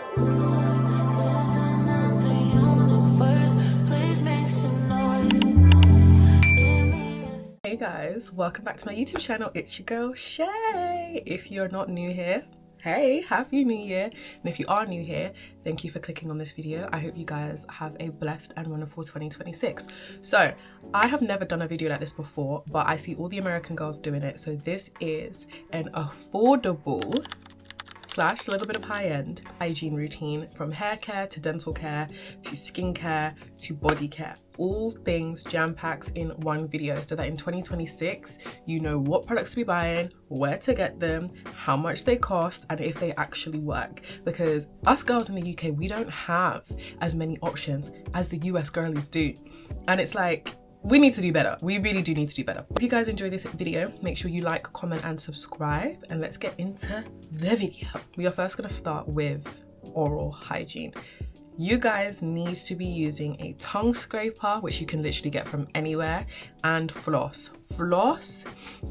Hey guys, welcome back to my YouTube channel. It's your girl Shay. If you're not new here, hey, happy new year. And if you are new here, thank you for clicking on this video. I hope you guys have a blessed and wonderful 2026. So I have never done a video like this before, but I see all the American girls doing it. So this is an affordable slash a little bit of high-end hygiene routine, from hair care to dental care to skincare to body care, all things jam-packed in one video, so that in 2026 you know what products to be buying, where to get them, how much they cost, and if they actually work. Because us girls in the UK, we don't have as many options as the US girlies do, and it's like, we need to do better. We really do need to do better. If you guys enjoyed this video, make sure you like, comment, and subscribe, and let's get into the video. We are first gonna start with oral hygiene. You guys need to be using a tongue scraper, which you can literally get from anywhere, and floss. Floss,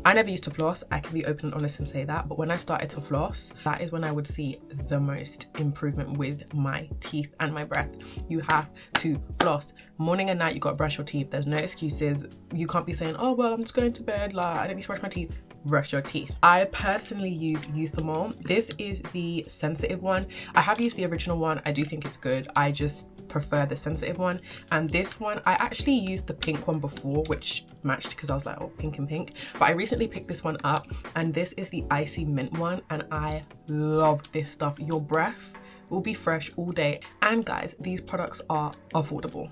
I never used to floss, I can be open and honest and say that, but when I started to floss, that is when I would see the most improvement with my teeth and my breath. You have to floss. Morning and night, you gotta brush your teeth. There's no excuses. You can't be saying, oh, well, I'm just going to bed, like, I don't need to brush my teeth. Brush your teeth. I personally use Euthamol. This is the sensitive one. I have used the original one. I do think it's good. I just prefer the sensitive one. And this one, I actually used the pink one before, which matched because I was like, oh, pink and pink. But I recently picked this one up, and this is the icy mint one, and I love this stuff. Your breath will be fresh all day. And guys, these products are affordable.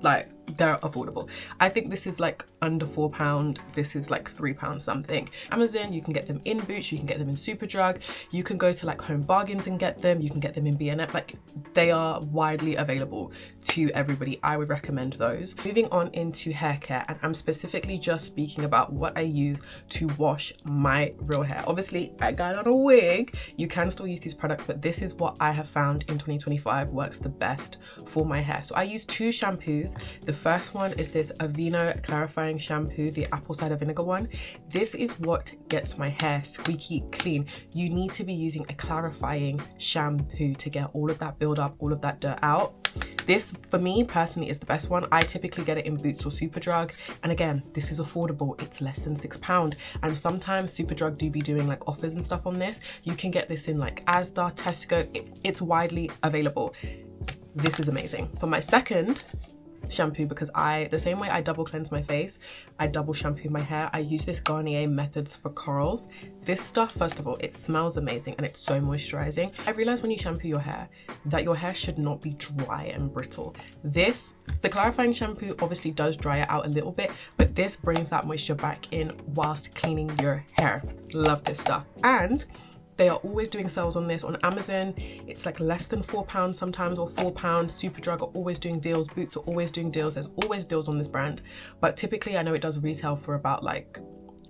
Like, they're affordable. I think this is like under £4. This is like £3 something. Amazon, you can get them in Boots, you can get them in Superdrug, you can go to like Home Bargains and get them, you can get them in B&M. Like, they are widely available to everybody. I would recommend those. Moving on into hair care, and I'm specifically just speaking about what I use to wash my real hair. Obviously, I got on a wig. You can still use these products, but this is what I have found in 2025 works the best for my hair. So I use two shampoos. The first one is this Aveeno clarifying shampoo, the apple cider vinegar one. This is what gets my hair squeaky clean. You need to be using a clarifying shampoo to get all of that build up, all of that dirt out. This, for me personally, is the best one. I typically get it in Boots or Superdrug, and again, this is affordable. It's less than £6, and sometimes Superdrug do be doing like offers and stuff on this. You can get this in like Asda, Tesco. It's widely available. This is amazing. For my second shampoo, because the same way I double cleanse my face, I double shampoo my hair, I use this Garnier Methods for Curls. This stuff, first of all, it smells amazing and it's so moisturizing. I realized when you shampoo your hair that your hair should not be dry and brittle. The clarifying shampoo obviously does dry it out a little bit, but this brings that moisture back in whilst cleaning your hair. Love this stuff. And they are always doing sales on this on Amazon. It's like less than £4 sometimes, or £4. Superdrug are always doing deals. Boots are always doing deals. There's always deals on this brand. But typically I know it does retail for about like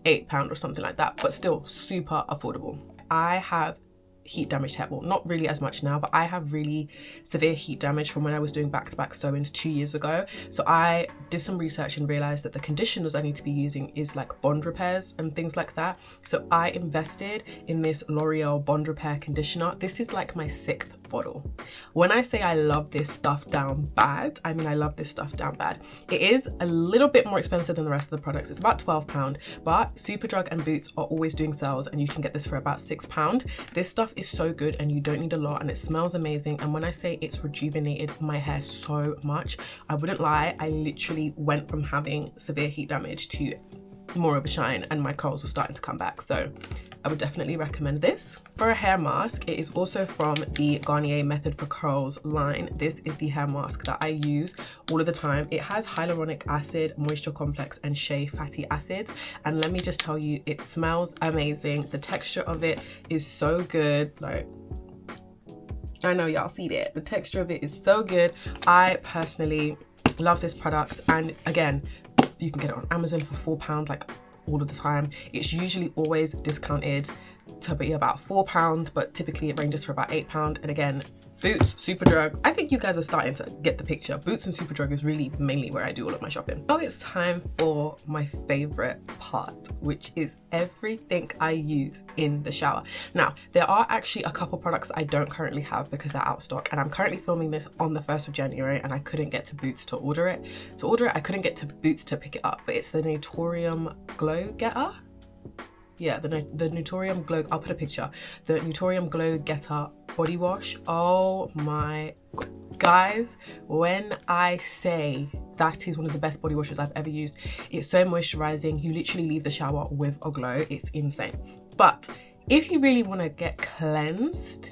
£8 or something like that, but still super affordable. I have heat damaged hair. Well, not really as much now, but I have really severe heat damage from when I was doing back-to-back sew-ins 2 years ago. So I did some research and realized that the conditioners I need to be using is like bond repairs and things like that. So I invested in this L'Oreal Bond Repair Conditioner. This is like my 6th bottle. When I say I love this stuff down bad, I mean I love this stuff down bad. It is a little bit more expensive than the rest of the products. It's about £12, but Superdrug and Boots are always doing sales, and you can get this for about £6. This stuff is so good, and you don't need a lot, and it smells amazing. And when I say it's rejuvenated my hair so much, I wouldn't lie, I literally went from having severe heat damage to more of a shine, and my curls were starting to come back. So I would definitely recommend this. For a hair mask, it is also from the Garnier Method for Curls line. This is the hair mask that I use all of the time. It has hyaluronic acid, moisture complex, and shea fatty acids. And let me just tell you, it smells amazing. The texture of it is so good. Like, I know y'all see that. The texture of it is so good. I personally love this product. And again, you can get it on Amazon for £4, like all of the time. It's usually always discounted to be about £4, but typically it ranges for about £8. And again, Boots, Superdrug. I think you guys are starting to get the picture. Boots and Superdrug is really mainly where I do all of my shopping. Now it's time for my favorite part, which is everything I use in the shower. Now, there are actually a couple products that I don't currently have because they're out of stock, and I'm currently filming this on the 1st of January and I couldn't get to Boots to order it. I couldn't get to Boots to pick it up, but it's the Naturium Glow Getter. Yeah, the Naturium Glow, I'll put a picture. The Naturium Glow Getter body wash. Oh my God. Guys, when I say that is one of the best body washes I've ever used, it's so moisturizing. You literally leave the shower with a glow. It's insane. But if you really want to get cleansed,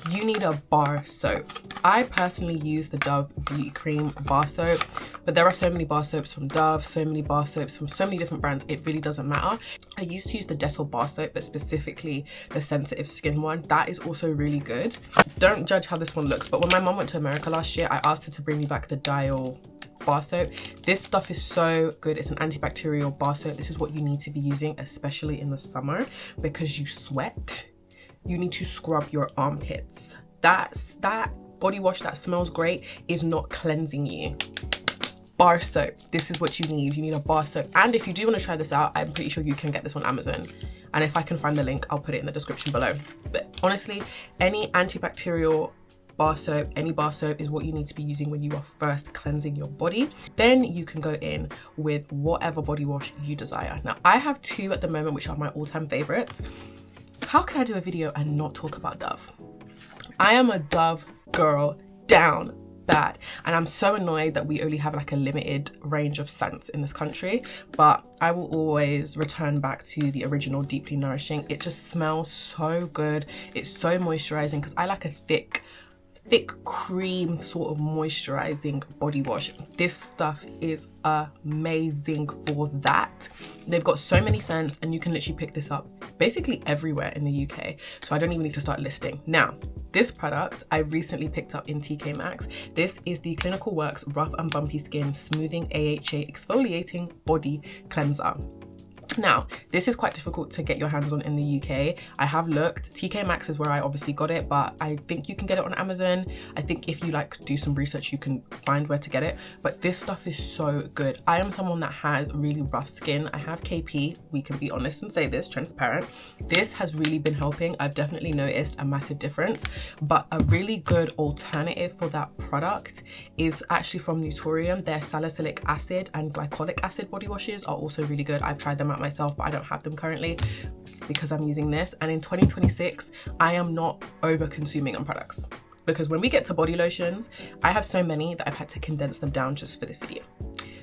you need a bar soap. I personally use the Dove Beauty Cream bar soap, but there are so many bar soaps from Dove, so many bar soaps from so many different brands, it really doesn't matter. I used to use the Dettol bar soap, but specifically the sensitive skin one. That is also really good. Don't judge how this one looks, but when my mom went to America last year, I asked her to bring me back the Dial bar soap. This stuff is so good. It's an antibacterial bar soap. This is what you need to be using, especially in the summer, because you sweat. You need to scrub your armpits. That body wash that smells great is not cleansing you. Bar soap, this is what you need. You need a bar soap. And if you do want to try this out, I'm pretty sure you can get this on Amazon. And if I can find the link, I'll put it in the description below. But honestly, any antibacterial bar soap, any bar soap is what you need to be using when you are first cleansing your body. Then you can go in with whatever body wash you desire. Now, I have two at the moment, which are my all-time favorites. How can I do a video and not talk about Dove? I am a Dove girl down bad, and I'm so annoyed that we only have like a limited range of scents in this country, but I will always return back to the original Deeply Nourishing. It just smells so good. It's so moisturizing because I like a thick cream sort of moisturizing body wash. This stuff is amazing for that. They've got so many scents and you can literally pick this up basically everywhere in the UK, so I don't even need to start listing. Now, this product I recently picked up in TK Maxx. This is the Clinical Works Rough and Bumpy Skin Smoothing AHA Exfoliating Body Cleanser. Now, this is quite difficult to get your hands on in the UK. I have looked. TK Maxx is where I obviously got it, but I think you can get it on Amazon. I think if you like do some research, you can find where to get it. But this stuff is so good. I am someone that has really rough skin. I have KP. We can be honest and say this, transparent. This has really been helping. I've definitely noticed a massive difference. But a really good alternative for that product is actually from Naturium. Their salicylic acid and glycolic acid body washes are also really good. I've tried them out myself, but I don't have them currently because I'm using this. And in 2026, I am not over consuming on products, because when we get to body lotions, I have so many that I've had to condense them down just for this video.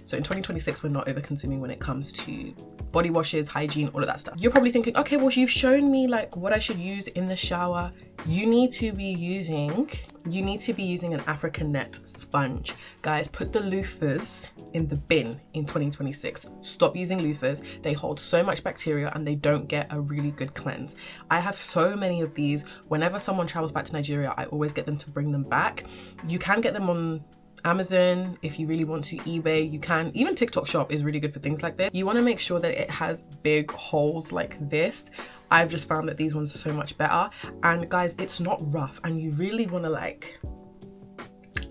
So in 2026, we're not over consuming when it comes to body washes, hygiene, all of that stuff. You're probably thinking, okay, well, you've shown me like what I should use in the shower. You need to be using an African net sponge. Guys, put the loofahs in the bin in 2026. Stop using loofahs. They hold so much bacteria and they don't get a really good cleanse. I have so many of these. Whenever someone travels back to Nigeria, I always get them to bring them back. You can get them on Amazon if you really want to, eBay, you can. Even TikTok shop is really good for things like this. You want to make sure that it has big holes like this. I've just found that these ones are so much better. And guys, it's not rough, and you really want to like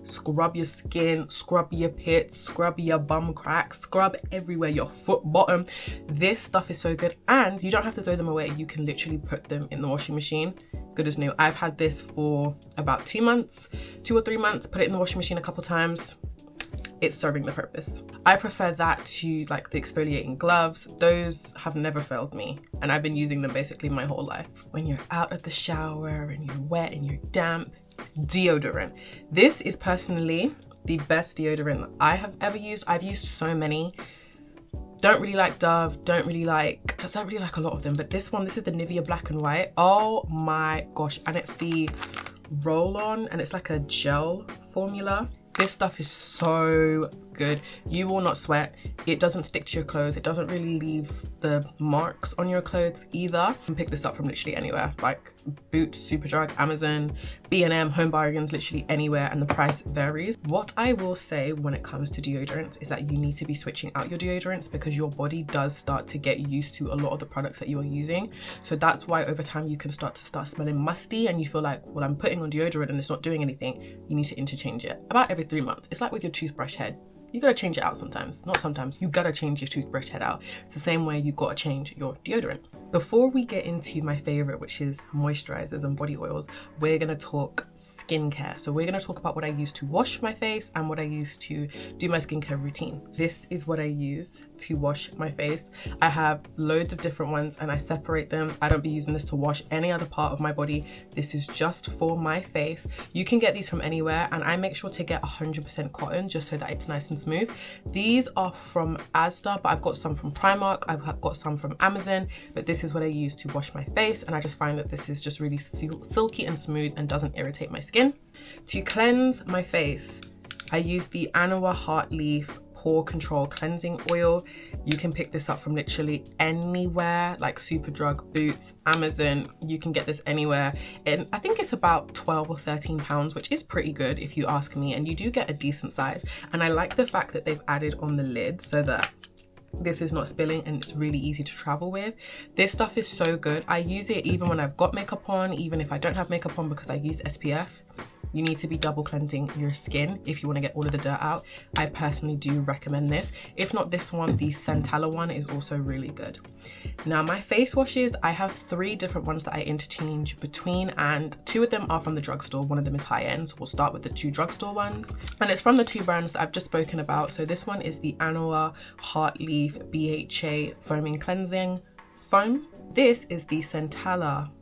scrub your skin, scrub your pits, scrub your bum cracks, scrub everywhere, your foot bottom. This stuff is so good, and you don't have to throw them away. You can literally put them in the washing machine, good as new. I've had this for about 2 or 3 months, put it in the washing machine a couple times. It's serving the purpose. I prefer that to like the exfoliating gloves. Those have never failed me, and I've been using them basically my whole life. When you're out of the shower and you're wet and you're damp, deodorant. This is personally the best deodorant that I have ever used. I've used so many. Don't really like Dove, don't really like a lot of them, but this is the Nivea Black and White. Oh my gosh, and it's the roll-on, and it's like a gel formula. This stuff is so good. You will not sweat. It doesn't stick to your clothes. It doesn't really leave the marks on your clothes either. You can pick this up from literally anywhere. Like, Boots, Superdrug, Amazon, B&M, Home Bargains, literally anywhere, and the price varies. What I will say when it comes to deodorants is that you need to be switching out your deodorants because your body does start to get used to a lot of the products that you're using. So that's why over time you can start smelling musty and you feel like, well, I'm putting on deodorant and it's not doing anything. You need to interchange it about every 3 months. It's like with your toothbrush head. You gotta change it out sometimes. Not sometimes, you gotta change your toothbrush head out. It's the same way you gotta change your deodorant. Before we get into my favorite, which is moisturizers and body oils, we're gonna talk skincare. So we're gonna talk about what I use to wash my face and what I use to do my skincare routine. This is what I use to wash my face. I have loads of different ones and I separate them. I don't be using this to wash any other part of my body. This is just for my face. You can get these from anywhere and I make sure to get 100% cotton just so that it's nice and smooth. These are from Asda, but I've got some from Primark, I've got some from Amazon, but this is what I use to wash my face and I just find that this is just really silky and smooth and doesn't irritate my skin. To cleanse my face, I use the Anua Heart Leaf Pore Control Cleansing Oil. You can pick this up from literally anywhere, like Superdrug, Boots, Amazon. You can get this anywhere. And I think it's about 12 or 13 pounds, which is pretty good if you ask me. And you do get a decent size. And I like the fact that they've added on the lid so that this is not spilling and it's really easy to travel with. This stuff is so good. I use it even when I've got makeup on, even if I don't have makeup on because I use SPF. You need to be double cleansing your skin if you want to get all of the dirt out. I personally do recommend this. If not this one, the Centella one is also really good. Now my face washes, I have 3 different ones that I interchange between and 2 of them are from the drugstore. One of them is high end, so we'll start with the 2 drugstore ones. And it's from the 2 brands that I've just spoken about. So this one is the Anua Heart Leaf BHA Foaming Cleansing Foam. This is the Centella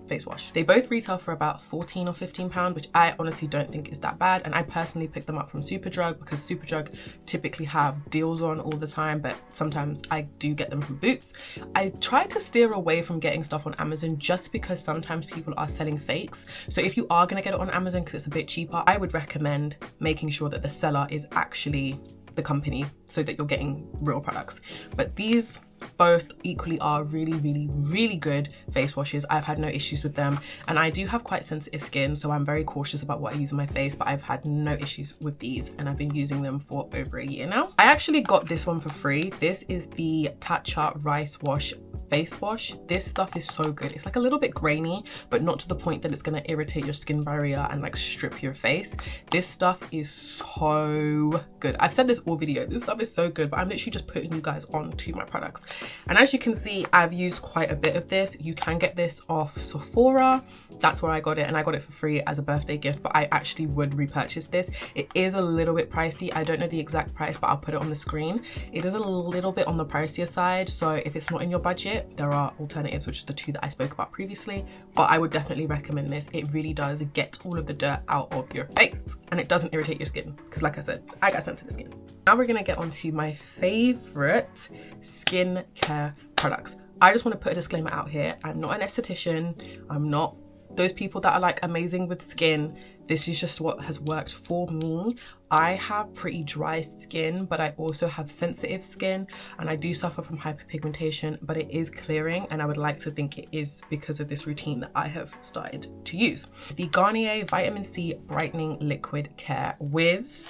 face wash. They both retail for about 14 or 15 pounds, which I honestly don't think is that bad. And I personally pick them up from Superdrug because Superdrug typically have deals on all the time, but sometimes I do get them from Boots. I try to steer away from getting stuff on Amazon just because sometimes people are selling fakes. So if you are gonna get it on Amazon because it's a bit cheaper, I would recommend making sure that the seller is actually the company so that you're getting real products. But these both equally are really good face washes. I've had no issues with them and I do have quite sensitive skin, so I'm very cautious about what I use on my face, but I've had no issues with these and I've been using them for over a year now. I actually got this one for free. This is the Tatcha Rice Wash face wash. This stuff is so good. It's like a little bit grainy, but not to the point that it's gonna irritate your skin barrier and like strip your face. This stuff is so good. I've said this all video, this stuff is so good, but I'm literally just putting you guys on to my products. And as you can see, I've used quite a bit of this. You can get this off Sephora. That's where I got it, and I got it for free as a birthday gift, but I actually would repurchase this. It is a little bit pricey. I don't know the exact price, but I'll put it on the screen. It is a little bit on the pricier side, so if it's not in your budget, there are alternatives, which are the 2 that I spoke about previously, but I would definitely recommend this. It really does get all of the dirt out of your face and it doesn't irritate your skin because like I said, I got sensitive skin. Now we're gonna get onto my favorite skincare products. I just want to put a disclaimer out here. I'm not an esthetician. I'm not those people that are like amazing with skin. This is just what has worked for me. I have pretty dry skin, but I also have sensitive skin and I do suffer from hyperpigmentation, but it is clearing and I would like to think it is because of this routine that I have started to use. The Garnier Vitamin C Brightening Liquid Care with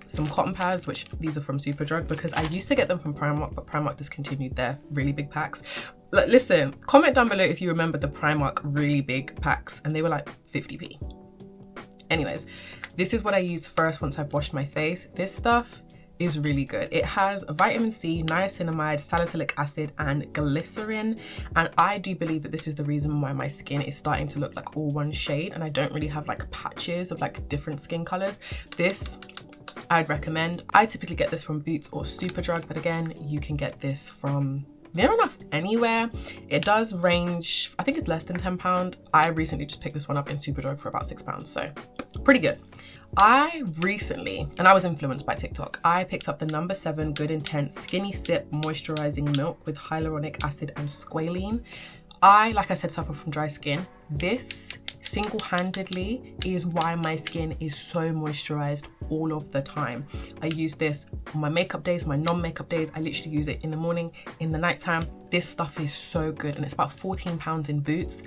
some cotton pads, which these are from Superdrug because I used to get them from Primark, but Primark discontinued their really big packs. Like, listen, comment down below if you remember the Primark really big packs and they were like 50p. Anyways, this is what I use first once I've washed my face. This stuff is really good. It has vitamin C, niacinamide, salicylic acid, and glycerin. And I do believe that this is the reason why my skin is starting to look like all one shade and I don't really have like patches of like different skin colors. This I'd recommend. I typically get this from Boots or Superdrug, but again, you can get this from near enough anywhere. It does range, I think it's less than £10. I recently just picked this one up in Superdrug for about £6, so pretty good. I recently, and I was influenced by TikTok, I picked up the No. 7 Good Intense Skinny Sip Moisturizing Milk with hyaluronic acid and squalene. I, like I said, suffer from dry skin. This single-handedly is why my skin is so moisturized all of the time. I use this on my makeup days, my non-makeup days. I literally use it in the morning, in the nighttime. This stuff is so good, and it's about £14 in Boots.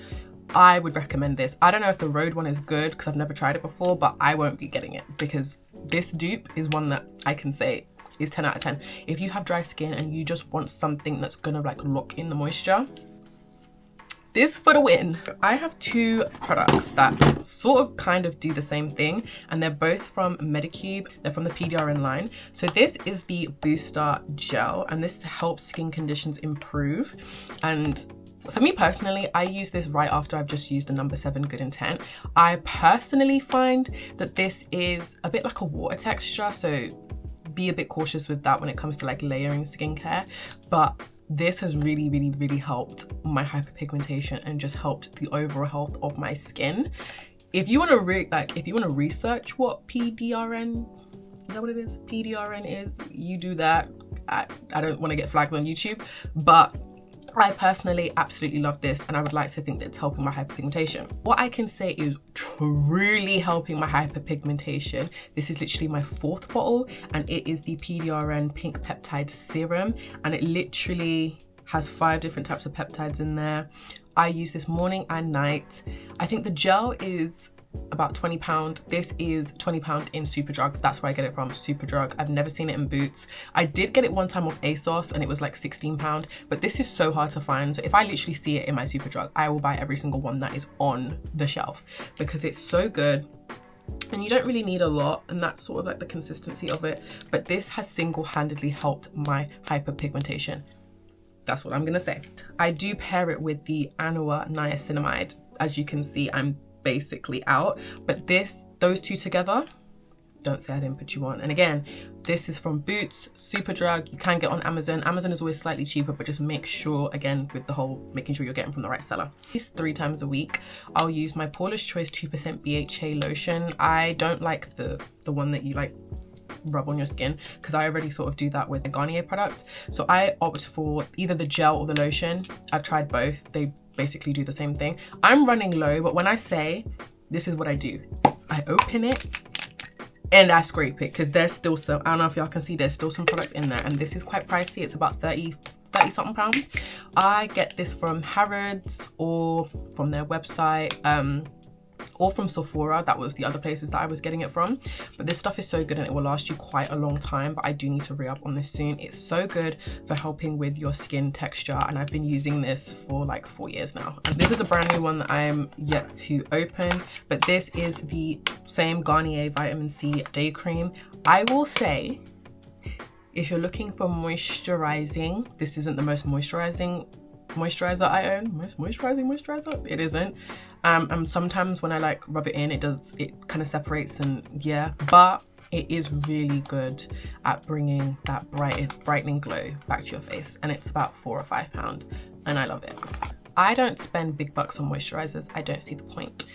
I would recommend this. I don't know if the Rhode one is good because I've never tried it before, but I won't be getting it because this dupe is one that I can say is 10 out of 10. If you have dry skin and you just want something that's gonna like lock in the moisture, this for the win. I have two products that sort of kind of do the same thing, and they're both from Medicube. They're from the PDRN line. So this is the Booster Gel, and this helps skin conditions improve. And for me personally, I use this right after I've just used the number 7 Good Intent. I personally find that this is a bit like a water texture, so be a bit cautious with that when it comes to like layering skincare. But this has really helped my hyperpigmentation and just helped the overall health of my skin. If you want to research what PDRN, is that what it is? PDRN is, you do that. I don't want to get flagged on YouTube, but I personally absolutely love this, and I would like to think that it's helping my hyperpigmentation. What I can say is truly helping my hyperpigmentation. This is literally my 4th bottle, and it is the PDRN Pink Peptide Serum, and it literally has 5 different types of peptides in there. I use this morning and night. I think the gel is about £20. This is £20 in Superdrug. That's where I get it from, Superdrug. I've never seen it in Boots. I did get it one time off ASOS and it was like £16, but this is so hard to find. So if I literally see it in my Superdrug, I will buy every single one that is on the shelf because it's so good. And you don't really need a lot, and that's sort of like the consistency of it. But this has single-handedly helped my hyperpigmentation. That's what I'm gonna say. I do pair it with the Anua Niacinamide. As you can see, I'm basically out, but those two together, don't say I didn't put you on. And again, this is from Boots, Superdrug. You can get on Amazon. Amazon is always slightly cheaper, but just make sure, again, with the whole making sure you're getting from the right seller. At least 3 times a week, I'll use my Paula's Choice 2% BHA lotion. I don't like the one that you like rub on your skin because I already sort of do that with a Garnier product. So I opt for either the gel or the lotion. I've tried both. They basically do the same thing. I'm running low, but when I say, this is what I do. I open it and I scrape it because there's still some, I don't know if y'all can see, there's still some products in there, and this is quite pricey. It's about 30 something pound. I get this from Harrods or from their website, or from Sephora. That was the other places that I was getting it from. But this stuff is so good and it will last you quite a long time, but I do need to re-up on this soon. It's so good for helping with your skin texture, and I've been using this for like 4 years now. And this is a brand new one that I'm yet to open, but this is the same Garnier Vitamin C Day Cream. I will say, if you're looking for moisturizing, this isn't the most moisturizing moisturizer I own. Most moisturizing moisturizer? It isn't. And sometimes when I like rub it in, it kind of separates, and yeah, but it is really good at bringing that brightening glow back to your face, and it's about £4 or £5, and I love it. I don't spend big bucks on moisturizers. I don't see the point.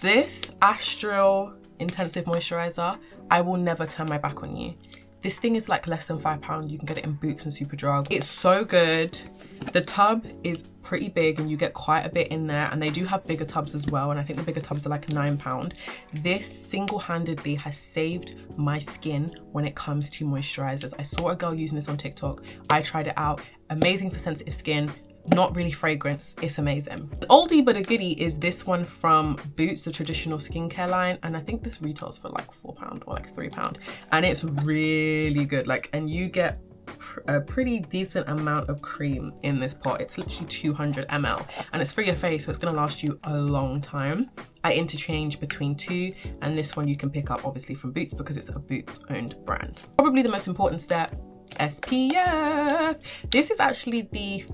This Astral Intensive Moisturizer, I will never turn my back on you. This thing is like less than £5. You can get it in Boots and Superdrug. It's so good. The tub is pretty big and you get quite a bit in there, and they do have bigger tubs as well, and I think the bigger tubs are like £9. This single-handedly has saved my skin when it comes to moisturizers. I saw a girl using this on TikTok. I tried it out. Amazing for sensitive skin. Not really fragrance, it's amazing. An oldie but a goodie is this one from Boots, the traditional skincare line, and I think this retails for like £4 or like £3, and it's really good. Like, and you get a pretty decent amount of cream in this pot. It's literally 200 ml, and it's for your face, so it's gonna last you a long time. I interchange between 2, and this one you can pick up obviously from Boots because it's a Boots owned brand. Probably the most important step, SPF. This is actually the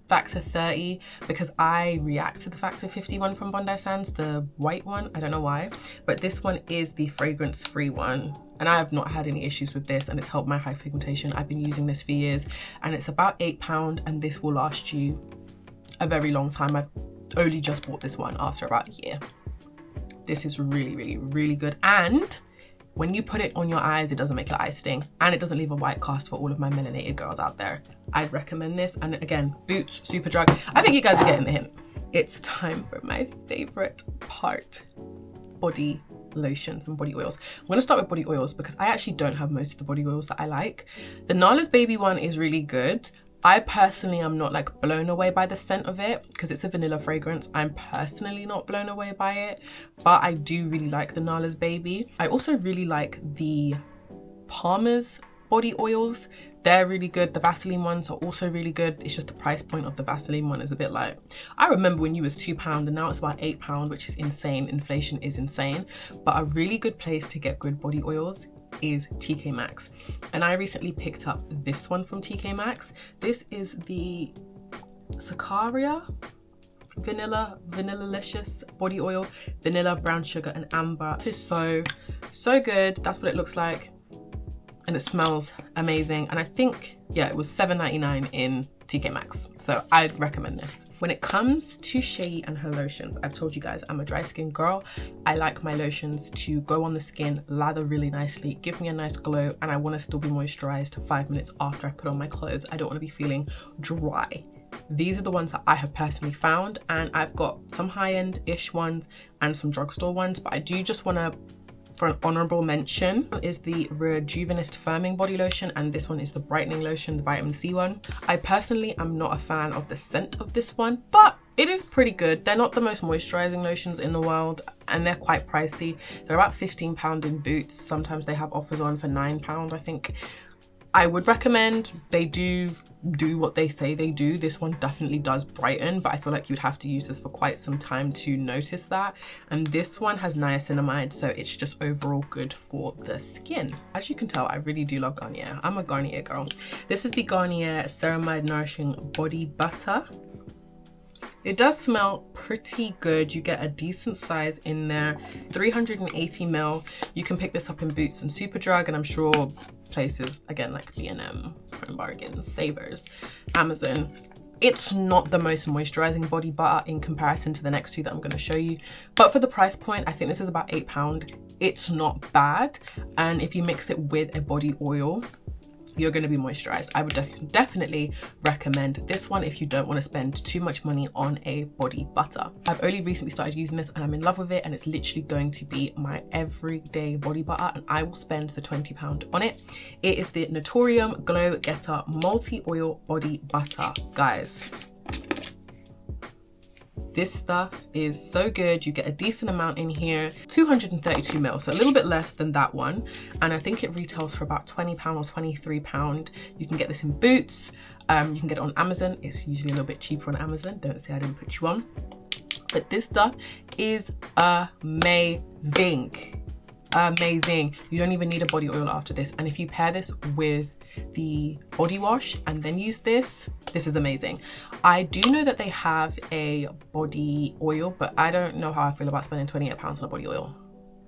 Factor 30 because I react to the Factor 51 from Bondi Sands, the white one. I don't know why, but this one is the fragrance free one, and I have not had any issues with this, and it's helped my hyperpigmentation. I've been using this for years, and it's about £8, and this will last you a very long time. I've only just bought this one after about a year. This is really good, and when you put it on your eyes, it doesn't make your eyes sting, and it doesn't leave a white cast for all of my melanated girls out there. I'd recommend this. And again, Boots, Superdrug. I think you guys are getting the hint. it's time for my favorite part, body lotions and body oils. I'm going to start with body oils because I actually don't have most of the body oils that I like. The Nala's Baby one is really good. I personally am not like blown away by the scent of it because it's a vanilla fragrance. I'm personally not blown away by it, but I do really like the Nala's Baby. I also really like the Palmer's body oils. They're really good. The Vaseline ones are also really good. It's just the price point of the Vaseline one is a bit like, I remember when you was £2 and now it's about £8, which is insane. Inflation is insane. But a really good place to get good body oils is TK Maxx. And I recently picked up this one from TK Maxx. This is the Sacaria Vanilla-licious body oil, vanilla, brown sugar and amber. It is so good. That's what it looks like. And it smells amazing. And I think, yeah, it was $7.99 in TK Maxx. So I'd recommend this. When it comes to Seyi and her lotions, I've told you guys I'm a dry skin girl. I like my lotions to go on the skin, lather really nicely, give me a nice glow, and I want to still be moisturized 5 minutes after I put on my clothes. I don't want to be feeling dry. These are the ones that I have personally found, and I've got some high-end-ish ones and some drugstore ones, but I do just want to, for an honorable mention, is the Rejuvenist Firming Body Lotion, and this one is the Brightening Lotion, the Vitamin C one. I personally am not a fan of the scent of this one, but it is pretty good. They're not the most moisturizing lotions in the world, and they're quite pricey. They're about £15 in Boots. Sometimes they have offers on for £9, I think. I would recommend, they do what they say they do. This one definitely does brighten, but I feel like you'd have to use this for quite some time to notice that. And this one has niacinamide, so it's just overall good for the skin. As you can tell, I really do love Garnier. I'm a Garnier girl. This is the Garnier Ceramide Nourishing Body Butter. It does smell pretty good. You get a decent size in there, 380 ml. You can pick this up in Boots and Superdrug, and I'm sure places again like B&M, Home Bargains, Savers, Amazon. It's not the most moisturizing body butter in comparison to the next two that I'm going to show you, but for the price point, I think this is about £8. It's not bad, and if you mix it with a body oil, you're going to be moisturized. I would definitely recommend this one if you don't want to spend too much money on a body butter. I've only recently started using this and I'm in love with it, and it's literally going to be my everyday body butter, and I will spend the £20 on it. It is the Naturium Glow Getter Multi-Oil Body Butter. Guys, this stuff is so good. You get a decent amount in here, 232 ml, so a little bit less than that one. And I think it retails for about £20 or £23. You can get this in Boots. You can get it on Amazon. It's usually a little bit cheaper on Amazon. Don't say I didn't put you on. But this stuff is amazing. Amazing. You don't even need a body oil after this. And if you pair this with the body wash and then use this, this is amazing. I do know that they have a body oil, but I don't know how I feel about spending £28 on a body oil.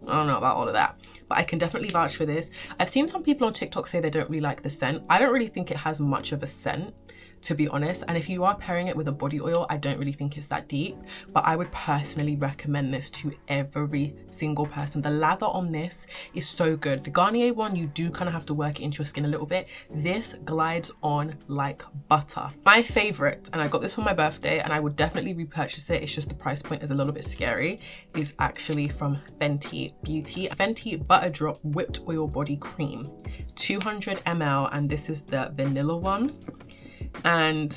I don't know about all of that, but I can definitely vouch for this. I've seen some people on TikTok say they don't really like the scent. I don't really think it has much of a scent, to be honest. And if you are pairing it with a body oil, I don't really think it's that deep, but I would personally recommend this to every single person. The lather on this is so good. The Garnier one, you do kind of have to work it into your skin a little bit. This glides on like butter. My favorite, and I got this for my birthday and I would definitely repurchase it, it's just the price point is a little bit scary, is actually from Fenty Beauty. Fenty Butter Drop Whipped Oil Body Cream, 200 ml, and this is the vanilla one. And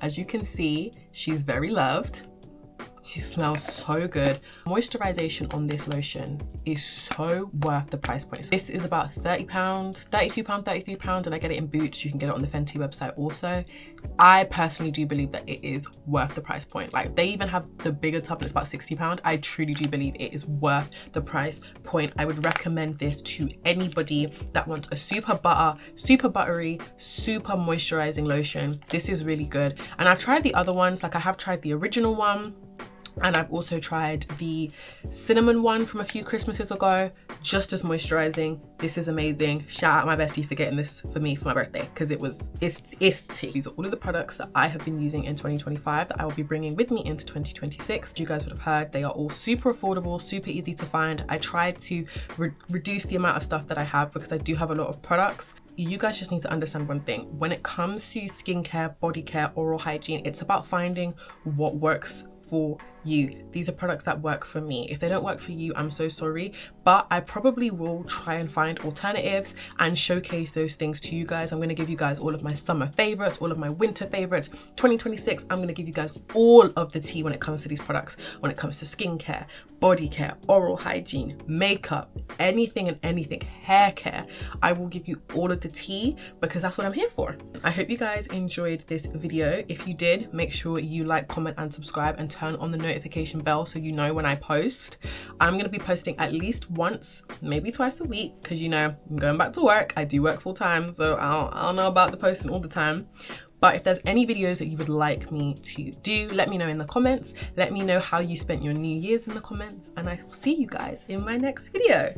as you can see, she's very loved. She smells so good. Moisturization on this lotion is so worth the price point. This is about £30, £32, £33, and I get it in Boots. You can get it on the Fenty website also. I personally do believe that it is worth the price point. Like, they even have the bigger tub and it's about £60. I truly do believe it is worth the price point. I would recommend this to anybody that wants a super buttery, super moisturizing lotion. This is really good. And I've tried the other ones, like I have tried the original one, and I've also tried the cinnamon one from a few Christmases ago, just as moisturizing. This is amazing. Shout out my bestie for getting this for me for my birthday, because it's tea. These are all of the products that I have been using in 2025 that I will be bringing with me into 2026. You guys would have heard they are all super affordable, super easy to find. I tried to reduce the amount of stuff that I have because I do have a lot of products. you guys just need to understand one thing. When it comes to skincare, body care, oral hygiene, it's about finding what works for you. These are products that work for me. If they don't work for you, I'm so sorry, but I probably will try and find alternatives and showcase those things to you guys. I'm going to give you guys all of my summer favorites, all of my winter favorites. 2026, I'm going to give you guys all of the tea when it comes to these products, when it comes to skincare, body care, oral hygiene, makeup, anything and anything, hair care. I will give you all of the tea because that's what I'm here for. I hope you guys enjoyed this video. If you did, make sure you like, comment and subscribe and turn on the notification bell so you know when I post. I'm going to be posting at least once, maybe twice a week, because you know, I'm going back to work. I do work full time, so I don't know about the posting all the time. But if there's any videos that you would like me to do, let me know in the comments. Let me know how you spent your New Year's in the comments, and I will see you guys in my next video.